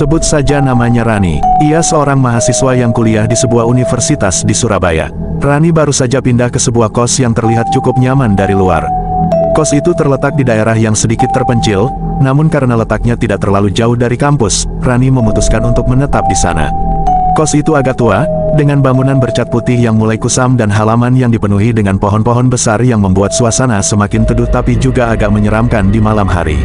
Sebut saja namanya Rani. Ia seorang mahasiswa yang kuliah di sebuah universitas di Surabaya. Rani baru saja pindah ke sebuah kos yang terlihat cukup nyaman dari luar. Kos itu terletak di daerah yang sedikit terpencil, namun karena letaknya tidak terlalu jauh dari kampus, Rani memutuskan untuk menetap di sana. Kos itu agak tua, dengan bangunan bercat putih yang mulai kusam dan halaman yang dipenuhi dengan pohon-pohon besar yang membuat suasana semakin teduh tapi juga agak menyeramkan di malam hari.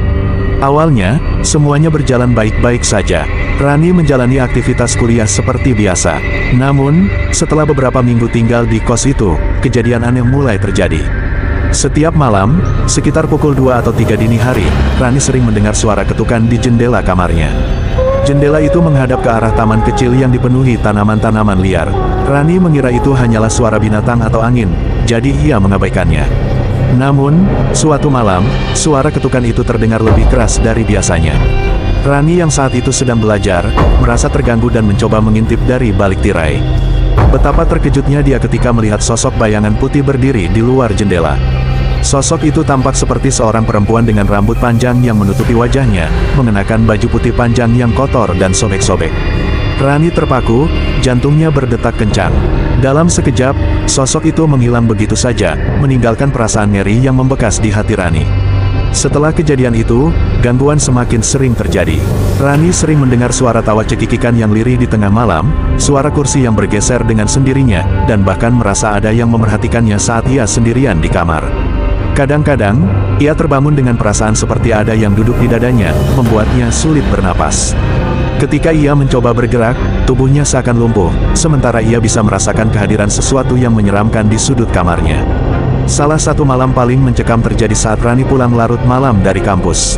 Awalnya, semuanya berjalan baik-baik saja. Rani menjalani aktivitas kuliah seperti biasa. Namun, setelah beberapa minggu tinggal di kos itu, kejadian aneh mulai terjadi. Setiap malam, sekitar pukul 2 atau 3 dini hari, Rani sering mendengar suara ketukan di jendela kamarnya. Jendela itu menghadap ke arah taman kecil yang dipenuhi tanaman-tanaman liar. Rani mengira itu hanyalah suara binatang atau angin, jadi ia mengabaikannya. Namun, suatu malam, suara ketukan itu terdengar lebih keras dari biasanya. Rani yang saat itu sedang belajar, merasa terganggu dan mencoba mengintip dari balik tirai. Betapa terkejutnya dia ketika melihat sosok bayangan putih berdiri di luar jendela. Sosok itu tampak seperti seorang perempuan dengan rambut panjang yang menutupi wajahnya, mengenakan baju putih panjang yang kotor dan sobek-sobek. Rani terpaku, jantungnya berdetak kencang. Dalam sekejap, sosok itu menghilang begitu saja, meninggalkan perasaan ngeri yang membekas di hati Rani. Setelah kejadian itu, gangguan semakin sering terjadi. Rani sering mendengar suara tawa cekikikan yang lirih di tengah malam, suara kursi yang bergeser dengan sendirinya, dan bahkan merasa ada yang memerhatikannya saat ia sendirian di kamar. Kadang-kadang, ia terbangun dengan perasaan seperti ada yang duduk di dadanya, membuatnya sulit bernapas. Ketika ia mencoba bergerak, tubuhnya seakan lumpuh, sementara ia bisa merasakan kehadiran sesuatu yang menyeramkan di sudut kamarnya. Salah satu malam paling mencekam terjadi saat Rani pulang larut malam dari kampus.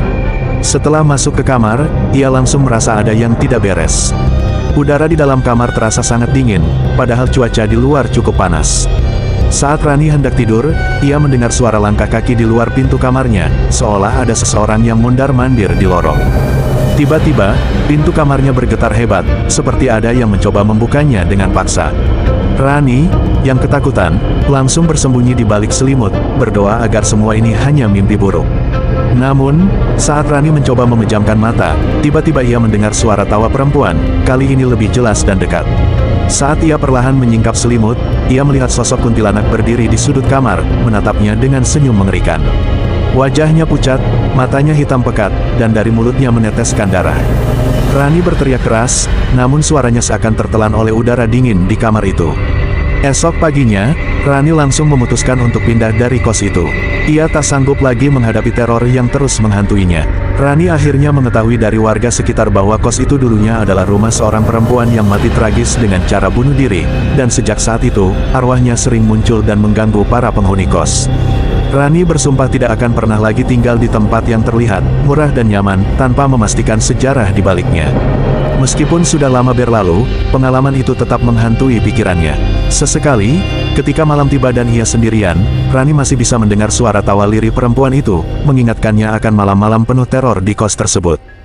Setelah masuk ke kamar, ia langsung merasa ada yang tidak beres. Udara di dalam kamar terasa sangat dingin, padahal cuaca di luar cukup panas. Saat Rani hendak tidur, ia mendengar suara langkah kaki di luar pintu kamarnya, seolah ada seseorang yang mondar-mandir di lorong. Tiba-tiba, pintu kamarnya bergetar hebat, seperti ada yang mencoba membukanya dengan paksa. Rani, yang ketakutan, langsung bersembunyi di balik selimut, berdoa agar semua ini hanya mimpi buruk. Namun, saat Rani mencoba memejamkan mata, tiba-tiba ia mendengar suara tawa perempuan, kali ini lebih jelas dan dekat. Saat ia perlahan menyingkap selimut, ia melihat sosok kuntilanak berdiri di sudut kamar, menatapnya dengan senyum mengerikan. Wajahnya pucat, matanya hitam pekat, dan dari mulutnya meneteskan darah. Rani berteriak keras, namun suaranya seakan tertelan oleh udara dingin di kamar itu. Esok paginya, Rani langsung memutuskan untuk pindah dari kos itu. Ia tak sanggup lagi menghadapi teror yang terus menghantuinya. Rani akhirnya mengetahui dari warga sekitar bahwa kos itu dulunya adalah rumah seorang perempuan yang mati tragis dengan cara bunuh diri, dan sejak saat itu, arwahnya sering muncul dan mengganggu para penghuni kos. Rani bersumpah tidak akan pernah lagi tinggal di tempat yang terlihat murah dan nyaman, tanpa memastikan sejarah di baliknya. Meskipun sudah lama berlalu, pengalaman itu tetap menghantui pikirannya. Sesekali, ketika malam tiba dan ia sendirian, Rani masih bisa mendengar suara tawa lirih perempuan itu, mengingatkannya akan malam-malam penuh teror di kos tersebut.